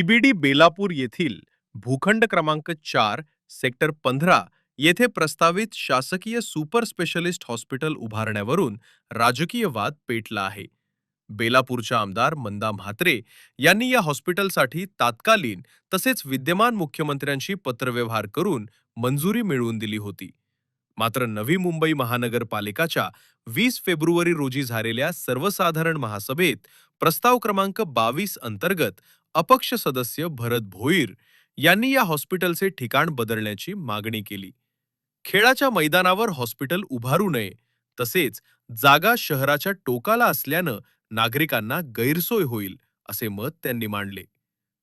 CBD Belapur येथील भूखंड क्रमांक 4 सेक्टर 15 येथे प्रस्तावित शासकीय सुपर स्पेशलिस्ट हॉस्पिटल उभारण्यावरून राजकीय वाद पेटला आहे. बेलापूरच्या आमदार मंदा म्हात्रे यांनी या हॉस्पिटलसाठी तात्कालीन तसेच विद्यमान मुख्यमंत्र्यांशी पत्रव्यवहार करून मंजुरी मिळवून दिली होती. मात्र नवी मुंबई महानगरपालिकाच्या 20 फेब्रुवारी रोजी झालेल्या सर्वसाधारण महासभेत प्रस्ताव क्रमांक 22 अंतर्गत अपक्ष सदस्य भरत भोईर यांनी या हॉस्पिटलचे ठिकाण बदलण्याची मागणी केली. खेळाच्या मैदानावर हॉस्पिटल उभारू नये, तसेच जागा शहराच्या टोकाला असल्यानं नागरिकांना गैरसोय होईल असे मत त्यांनी मांडले.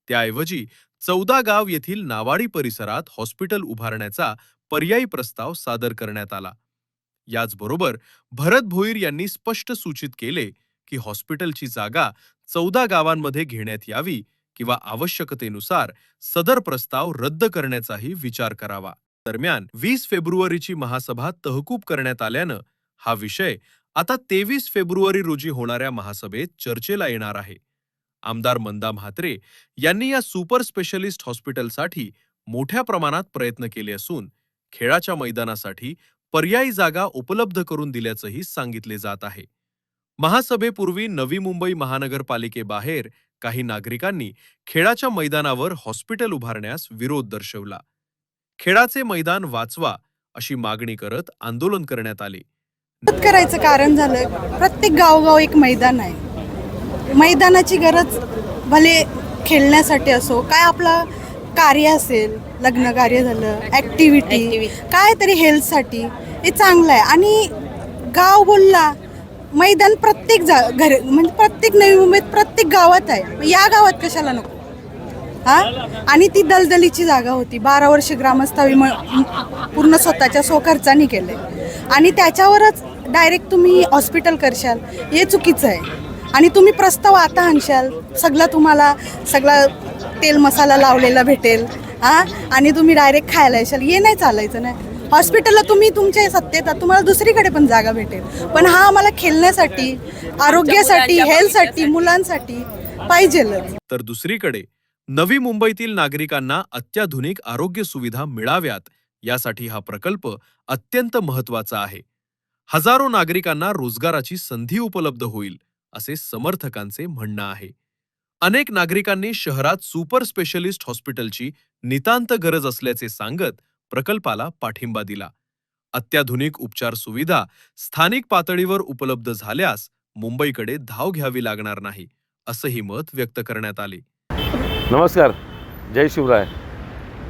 त्याऐवजी 14 गाव येथील नावाडी परिसरात हॉस्पिटल उभारण्याचा पर्यायी प्रस्ताव सादर करण्यात आला. याचबरोबर भरत भोईर यांनी स्पष्ट सूचित केले की हॉस्पिटलची जागा 14 गावांमध्ये घेण्यात यावी किंवा आवश्यकतेनुसार सदर प्रस्ताव रद्द करण्याचाही विचार करावा. दरम्यान 20 फेब्रुवारीची महासभा तहकूब करण्यात आल्यानं हा विषय आता 23 फेब्रुवारी रोजी होणाऱ्या महासभेत चर्चेला येणार आहे. आमदार मंदा म्हात्रे यांनी या सुपर स्पेशलिस्ट हॉस्पिटलसाठी मोठ्या प्रमाणात प्रयत्न केले असून खेळाच्या मैदानासाठी पर्यायी जागा उपलब्ध करून दिल्याचंही सांगितले जात आहे. महासभेपूर्वी नवी मुंबई महानगरपालिकेबाहेर काही नागरिकांनी खेळाच्या मैदानावर हॉस्पिटल उभारण्यास विरोध दर्शवला. खेळाचे मैदान वाचवा अशी मागणी करत आंदोलन करण्यात आले. करायचं कारण झालं, प्रत्येक गावोगाव एक मैदान आहे. मैदानाची गरज भले खेळण्यासाठी असो, काय आपलं कार्य असेल, लग्न कार्य झालं, ॲक्टिव्हिटी काय तरी हेल्थसाठी हे चांगलं आहे. आणि गाव बोलला मैदान प्रत्येक घर म्हणजे प्रत्येक नवी मुंबईत प्रत्येक गावात आहे. या गावात कशाला नको? आणि ती दलदलीची जागा होती. 12 वर्ष ग्रामस्थावी पूर्ण स्वतःच्या खर्चाने केले आणि त्याच्यावरच डायरेक्ट तुम्ही हॉस्पिटल करशाल, हे चुकीचं आहे. आणि तुम्ही प्रस्ताव आता आणशाल, तुम्हाला सगळा तेल मसाला लावलेला भेटेल आणि तुम्ही डायरेक्ट खायला येशाल, हे नाही चालायचं. नाही, हॉस्पिटलला तुम्ही तुमच्या सत्तेत तुम्हाला दुसरीकडे पण जागा भेटेल, पण हा आम्हाला खेळण्यासाठी, आरोग्यासाठी, हेल्थसाठी, मुलांसाठी पाहिजेलच. तर दुसरीकडे नवी मुंबईतील नागरिकांना अत्याधुनिक आरोग्य सुविधा मिळाव्यात यासाठी हा प्रकल्प अत्यंत महत्त्वाचा आहे. हजारो नागरिकांना रोजगाराची संधी उपलब्ध होईल असे समर्थकांचे म्हणणं आहे. अनेक नागरिकांनी शहरात सुपर स्पेशलिस्ट हॉस्पिटलची नितांत गरज असल्याचे सांगत प्रकल्पाला पाठिंबा दिला. अत्याधुनिक उपचार सुविधा स्थानिक पातळीवर उपलब्ध झाल्यास मुंबईकडे धाव घ्यावी लागणार नाही, असंही मत व्यक्त करण्यात आले. नमस्कार, जय शिवराय.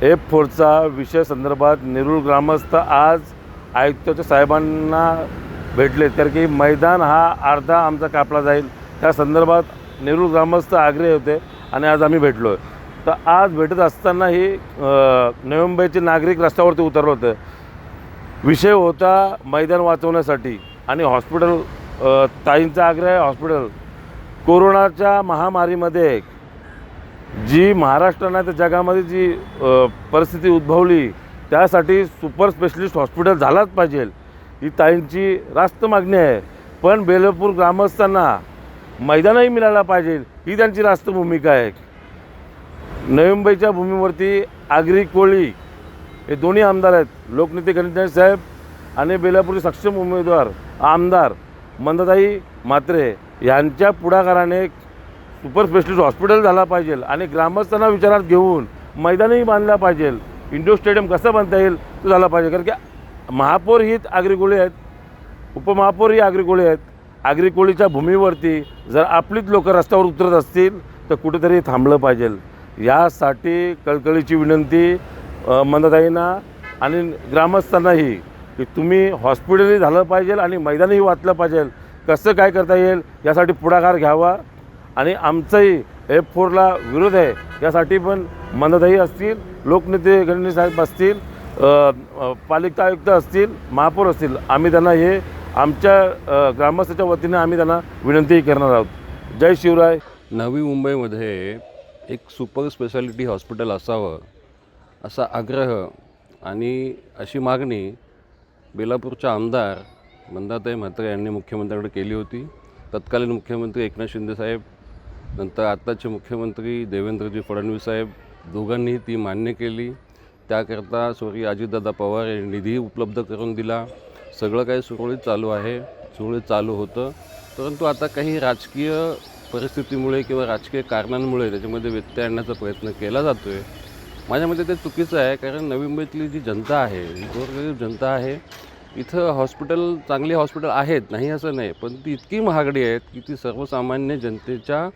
F4चा विषय संदर्भात नेरूळ ग्रामस्थ आज आयुक्त साहेबांना भेटले, तर की मैदान हा अर्धा आमचा कापला जाईल, त्या संदर्भात नेरूळ ग्रामस्थ आग्रही होते आणि आज आम्ही भेटलो. तर आज भेटत असतानाही नवी मुंबईचे नागरिक रस्त्यावरती उतरले होते. विषय होता मैदान वाचवण्यासाठी आणि हॉस्पिटल. ताईंचा आग्रह आहे, हॉस्पिटल कोरोनाच्या महामारीमध्ये जी महाराष्ट्र नाही तर जगामध्ये जी परिस्थिती उद्भवली, त्यासाठी सुपर स्पेशलिस्ट हॉस्पिटल झालाच पाहिजे, ही ताईंची रास्त मागणी आहे. पण बेलापूर ग्रामस्थांना मैदानही मिळायला पाहिजे, ही त्यांची रास्त भूमिका आहे. नवी मुंबईच्या भूमीवरती आगरी कोळी हे दोन्ही आमदार आहेत, लोकनेते गणेश साहेब आणि बेलापूरचे सक्षम उमेदवार आमदार मंदाताई म्हात्रे यांच्या पुढाकाराने सुपर स्पेशलिस्ट हॉस्पिटल झाला पाहिजे आणि ग्रामस्थांना विचारात घेऊन मैदानही बांधलं पाहिजे. इंडोर स्टेडियम कसं बांधता येईल तो झाला पाहिजे. कारण की महापौर ही आगरी आहेत, उपमहापौर ही आगरी आहेत. आगरी कोळीच्या भूमीवरती जर आपलीच लोक रस्त्यावर उतरत असतील तर कुठेतरी थांबलं पाहिजे. यासाठी कळकळीची विनंती मंदाताईंना आणि ग्रामस्थांनाही की तुम्ही हॉस्पिटलही झालं पाहिजे आणि मैदानही वाचलं पाहिजे. कसं काय करता येईल यासाठी पुढाकार घ्यावा. आणि आमचाही F4ला विरोध आहे, यासाठी पण मंदाताई असतील, लोकनेते गणेश साहेब असतील, पालिका आयुक्त असतील, महापौर असतील, आम्ही त्यांना हे आमच्या ग्रामस्थाच्या वतीने आम्ही त्यांना विनंती करणार आहोत. जय शिवराय. नवी मुंबईमध्ये एक सुपर स्पेशालिटी हॉस्पिटल असावं असा आग्रह आणि अशी मागणी बेलापूरच्या आमदार मंदाताई म्हात्रे यांनी मुख्यमंत्र्यांकडे केली होती. तत्कालीन मुख्यमंत्री एकनाथ शिंदे साहेब नंतर आत्ताचे मुख्यमंत्री देवेंद्रजी फडणवीस साहेब दोघांनीही ती मान्य केली. त्याकरता स्वर्गीय अजितदादा पवार यांनी निधी उपलब्ध करून दिला. सगळं काही सुरळीत चालू आहे, सुरळीत चालू होतं. परंतु आता काही राजकीय परिस्थितीमुळे किंवा राजकीय कारणांमुळे त्याच्यामध्ये व्यत्यय आणण्याचा प्रयत्न केला जातो आहे. माझ्या मते ते चुकीचं आहे, कारण नवी मुंबईतली जी जनता आहे, जी गोरगरीब जनता आहे, इथं हॉस्पिटल, चांगली हॉस्पिटल आहेत, नाही असं नाही, पण ती इतकी महागडी आहेत की ती सर्वसामान्य जनतेच्या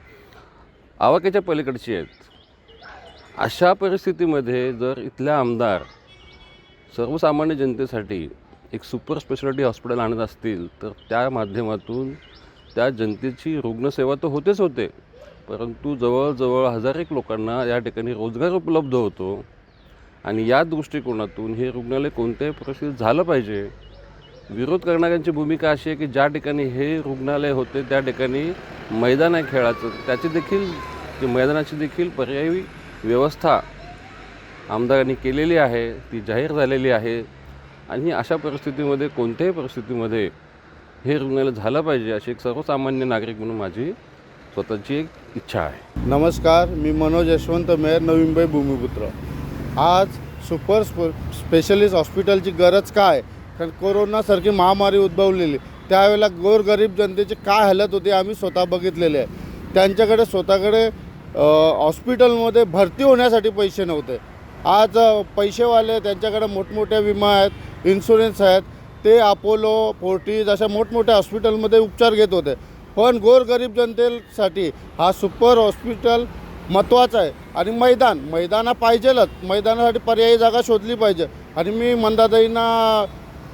आवाक्याच्या पलीकडची आहेत. अशा परिस्थितीमध्ये जर इथल्या आमदार सर्वसामान्य जनतेसाठी एक सुपर स्पेशालिटी हॉस्पिटल आणत असतील, तर त्या माध्यमातून त्या जनतेची रुग्णसेवा तर होतेच होते, परंतु जवळजवळ 1000 लोकांना या ठिकाणी रोजगार उपलब्ध होतो. आणि या दृष्टिकोनातून हे रुग्णालय कोणत्याही परिस्थितीत झालं पाहिजे. विरोध करणाऱ्यांची भूमिका अशी आहे की ज्या ठिकाणी हे रुग्णालय होते त्या ठिकाणी मैदान आहे खेळाचं, ते मैदानाची देखील पर्यायी व्यवस्था आमदारांनी केलेली आहे, ती जाहीर झालेली आहे. आणि अशा परिस्थितीमध्ये, कोणत्याही परिस्थितीमध्ये हे रुग्णालय झालं पाहिजे, अशी एक सर्वसामान्य नागरिक म्हणून माझी स्वतःची एक इच्छा आहे. नमस्कार, मी मनोज यशवंत मेहर, नवी मुंबई भूमिपुत्र. आज सुपर स्पेशलिस्ट हॉस्पिटलची गरज काय? कारण कोरोनासारखी महामारी उद्भवलेली, त्यावेळेला गोरगरीब जनतेची काय हालत होती आम्ही स्वतः बघितलेले आहे. त्यांच्याकडे स्वतःकडे हॉस्पिटलमध्ये भरती होण्यासाठी पैसे नव्हते. आज पैसेवाले, त्यांच्याकडे मोठमोठ्या विमा आहेत, इन्शुरन्स आहेत, ते अपोलो, फोर्टीज अशा मोठमोठ्या हॉस्पिटलमध्ये उपचार घेत होते. पण गोरगरीब जनतेसाठी हा सुपर हॉस्पिटल महत्त्वाचं आहे. आणि मैदान पाहिजेलच, मैदानासाठी पर्यायी जागा शोधली पाहिजे. आणि मी मंदाताईंना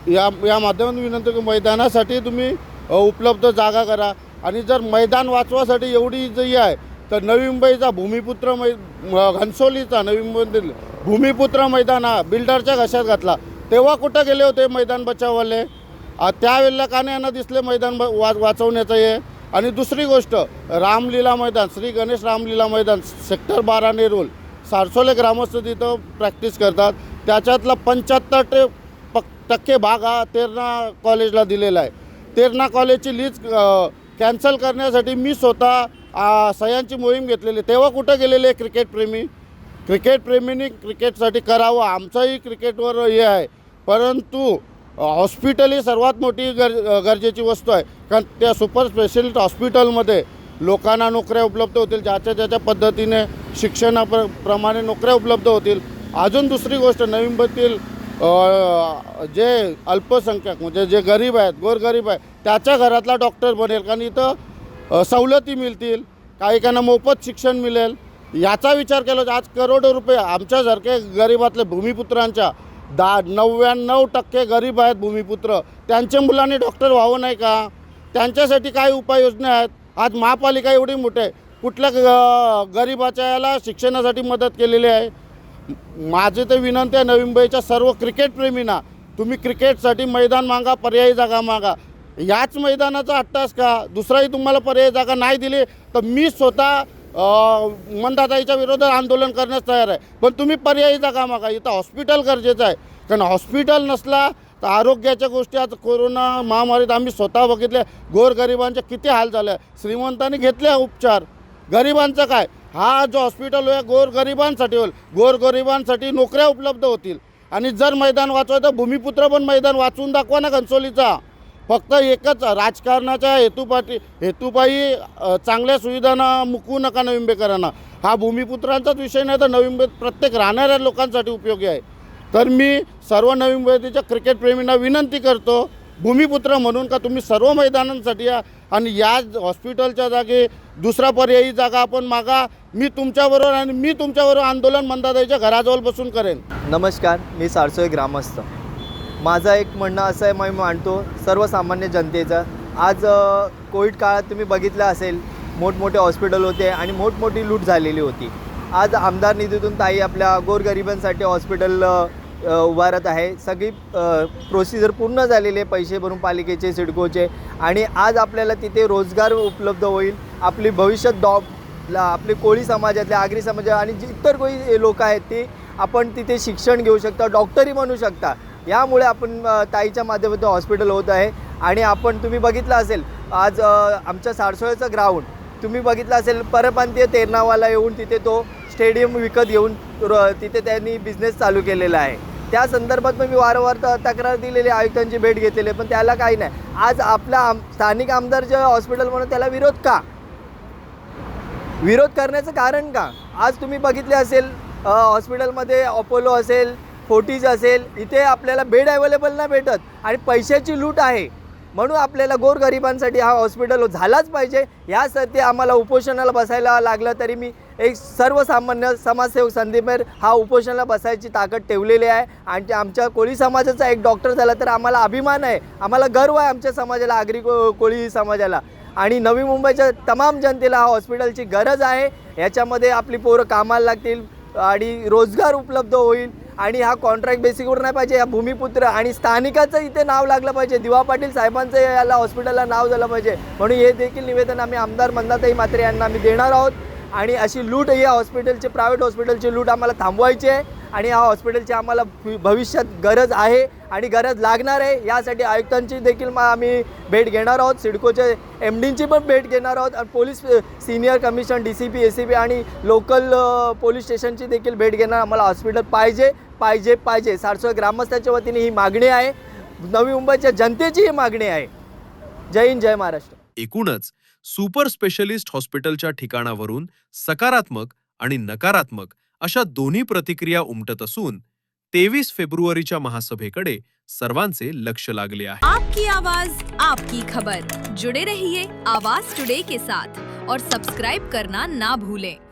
या माध्यमातून विनंती की मैदानासाठी तुम्ही उपलब्ध जागा करा. आणि जर मैदान वाचवासाठी एवढी जी आहे, तर नवी मुंबईचा भूमिपुत्र घनसोलीचा नवी मुंबईतील भूमिपुत्र मैदान हा बिल्डरच्या घशात घातला. तेव्हा कुठं गेले होते मैदान बचाववाले? त्यावेळेला का नाही यांना दिसले मैदान वाचवण्याचं हे? आणि दुसरी गोष्ट, रामलीला मैदान, श्री गणेश रामलीला मैदान, सेक्टर 12 नेरूल, सारसोले ग्रामस्थ तिथं प्रॅक्टिस करतात. त्याच्यातला 75% भाग हा तेरणा कॉलेजला दिलेला आहे. तेरणा कॉलेजची लीज कॅन्सल करण्यासाठी मी स्वतः सह्यांची मोहीम घेतलेली. तेव्हा कुठं गेलेले क्रिकेटप्रेमींनी क्रिकेटसाठी करावं, आमचंही क्रिकेटवर हे आहे. परंतु हॉस्पिटल ही सर्वात मोठी गरजेची वस्तू आहे. कारण त्या सुपर स्पेशालिटी हॉस्पिटलमध्ये लोकांना नोकऱ्या उपलब्ध होतील, ज्याच्या पद्धतीने शिक्षणाप्रमाणे नोकऱ्या उपलब्ध होतील. अजून दुसरी गोष्ट, नवी मुंबईतील जे अल्पसंख्याक म्हणजे जे गरीब आहेत, गोरगरीब आहे, त्याच्या घरातला डॉक्टर बनेल. कारण इथं सवलती मिळतील, काहीकांना मोफत शिक्षण मिळेल. याचा विचार केला तर आज करोडो रुपये आमच्यासारखे गरिबातले भूमिपुत्रांच्या 99% गरीब आहेत भूमिपुत्र, त्यांच्या मुलांनी डॉक्टर व्हावं नाही का? त्यांच्यासाठी काय उपाययोजना आहेत? आज महापालिका एवढी मोठी आहे, कुठल्या गरिबाच्या याला शिक्षणासाठी मदत केलेली आहे? माझी तर विनंती आहे नवी मुंबईच्या सर्व क्रिकेटप्रेमींना, तुम्ही क्रिकेटसाठी मैदान मागा, पर्यायी जागा मागा. याच मैदानाचा हट्टास का? दुसराही तुम्हाला पर्यायी जागा नाही दिली तर मी स्वतः मंदाताईच्या विरोधात आंदोलन करण्यास तयार आहे. पण तुम्ही पर्यायी जागा मागा. इथं हॉस्पिटल गरजेचं आहे, कारण हॉस्पिटल नसला तर आरोग्याच्या गोष्टी, आज कोरोना महामारीत आम्ही स्वतः बघितल्या, गोरगरिबांचे किती हाल झाले. श्रीमंतांनी घेतले उपचार, गरिबांचं काय? हा जो हॉस्पिटल आहे गोरगरिबांसाठी होईल, गोरगरिबांसाठी नोकऱ्या उपलब्ध होतील. आणि जर मैदान वाचवायचं, भूमिपुत्र पण मैदान वाचवून दाखवा ना घनसोलीचा. फक्त एकच राजकारणाच्या हेतूपायी चांगल्या सुविधांना मुकवू नका नवी मुंबईकरांना. हा भूमिपुत्रांचाच विषय नाही, तर नवी मुंबईत प्रत्येक राहणाऱ्या लोकांसाठी उपयोगी आहे. तर मी सर्व नवी मुंबईच्या क्रिकेटप्रेमींना विनंती करतो, भूमिपुत्र म्हणून का तुम्ही सर्व मैदानांसाठी या आणि या हॉस्पिटलच्या जागी दुसरा पर्यायी जागा आपण मागा. मी तुमच्याबरोबर आंदोलन मंदाताईच्या घराजवळ बसून करेन. नमस्कार, मी सारसोळे ग्रामस्थ. माझं एक म्हणणं असं आहे, मी मांडतो सर्वसामान्य जनतेचं. आज कोविड काळात तुम्ही बघितलं असेल, मोठमोठे हॉस्पिटल होते आणि मोठमोठी लूट झालेली होती. आज आमदार निधीतून ताई आपल्या गोरगरिबांसाठी हॉस्पिटल उभारत आहे. सगळी प्रोसिजर पूर्ण झालेली आहे, पैसे भरून पालिकेचे, सिडकोचे. आणि आज आपल्याला तिथे रोजगार उपलब्ध होईल. आपली भविष्यात आपले कोळी समाजातले, आगरी समाज आणि जे इतर कोणी लोक आहेत ते आपण तिथे शिक्षण घेऊ शकता, डॉक्टरी बनू शकता. यामुळे आपण ताईच्या माध्यमातून हॉस्पिटल होत आहे. आणि तुम्ही बघितलं असेल, आज आमच्या सारसोळ्याचं ग्राउंड तुम्ही बघितलं असेल परप्रांतीय तेरणावाला येऊन तिथे तो स्टेडियम विकत घेऊन तिथे त्यांनी बिझनेस चालू केलेला आहे. त्या संदर्भात पण मी वारंवार तक्रार दिलेली, आयुक्तांची भेट घेतलेली, पण त्याला काही नाही. आज आपला स्थानिक आमदार जे हॉस्पिटल म्हणून त्याला विरोध का? विरोध करण्याचं कारण का? आज तुम्ही बघितले असेल हॉस्पिटलमध्ये अपोलो असेल, फोर्टीज असेल, इथे आपल्याला बेड अवेलेबल नाही भेटत आणि पैशाची लूट आहे. म्हणून आपल्याला गोरगरिबांसाठी हा हॉस्पिटल झालाच पाहिजे. यासाठी आम्हाला उपोषणाला बसायला लागलं तरी मी एक सर्वसामान्य समाजसेवक संदीपेर हा उपोषणाला बसायची ताकद ठेवलेली आहे. आणि आमच्या कोळी समाजाचा एक डॉक्टर झाला तर आम्हाला अभिमान आहे, आम्हाला गर्व आहे आमच्या समाजाला, आगरी कोळी समाजाला. आणि नवी मुंबईच्या तमाम जनतेला हा हॉस्पिटलची गरज आहे. याच्यामध्ये आपली पोरं कामाला लागतील आणि रोजगार उपलब्ध होईल. आणि हा कॉन्ट्रॅक्ट बेसिकवर नाही पाहिजे, या भूमिपुत्र आणि स्थानिकाचं इथे नाव लागलं पाहिजे, दिवा पाटील साहेबांचं याला हॉस्पिटलला नाव झालं पाहिजे. म्हणून हे देखील निवेदन आम्ही आमदार मंदाताई म्हात्रे यांना आम्ही देणार आहोत. आणि अशी लूट, या हॉस्पिटलची, प्रायव्हेट हॉस्पिटलची लूट आम्हाला थांबवायची आहे. आणि या हॉस्पिटलची आम्हाला भविष्यात गरज आहे आणि गरज लागणार आहे. यासाठी आयुक्तांची देखील आम्ही भेट घेणार आहोत, सिडकोचे MDंची पण भेट घेणार आहोत आणि police senior commissioner DCP ACP आणि लोकल पोलीस स्टेशनची देखील भेट घेणार. आम्हाला हॉस्पिटल पाहिजे पाहिजे पाहिजे. सारसोळ ग्रामस्थांच्या वतीने ही मागणी आहे, नवी मुंबईच्या जनतेची ही मागणी आहे. जय हिंद, जय महाराष्ट्र. एकूणच सुपर स्पेशलिस्ट हॉस्पिटलच्या ठिकाणावरून सकारात्मक आणि नकारात्मक अशा दोन्ही प्रतिक्रिया उमटत असून 23 फेब्रुवारीच्या महासभेकडे सर्वांचे लक्ष लागले आहे. आपकी आवाज आपकी खबर, जुड़े रहिए आवाज टुडे के साथ और सब्सक्राइब करना ना भूलें.